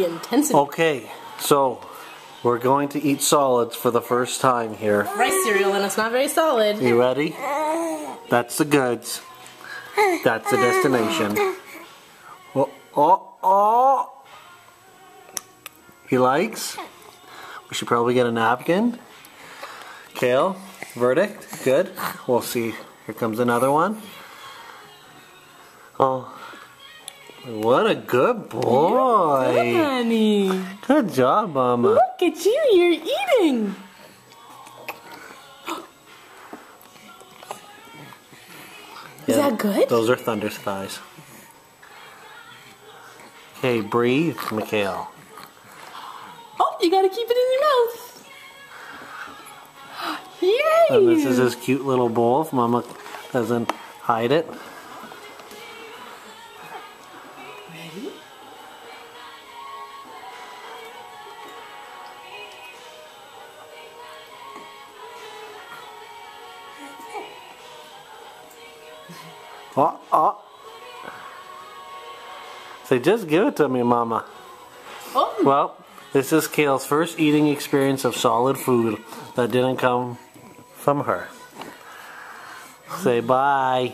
Intensity. Okay, so we're going to eat solids for the first time here. Rice cereal, and it's not very solid. You ready? That's the goods. That's the destination. Oh, oh, oh! He likes? We should probably get a napkin. Kale, verdict? Good. We'll see. Here comes another one. Oh. What a good boy. Good, honey. Good job, Mama. Look at you, you're eating. Is that good? Those are Thunder's thighs. Okay, breathe, Mikhail. Oh, you gotta keep it in your mouth. Yay! And this is his cute little bowl if Mama doesn't hide it. Ready? Oh, oh. Say, just give it to me, Mama. Oh. Well, this is Kale's first eating experience of solid food that didn't come from her. Say bye.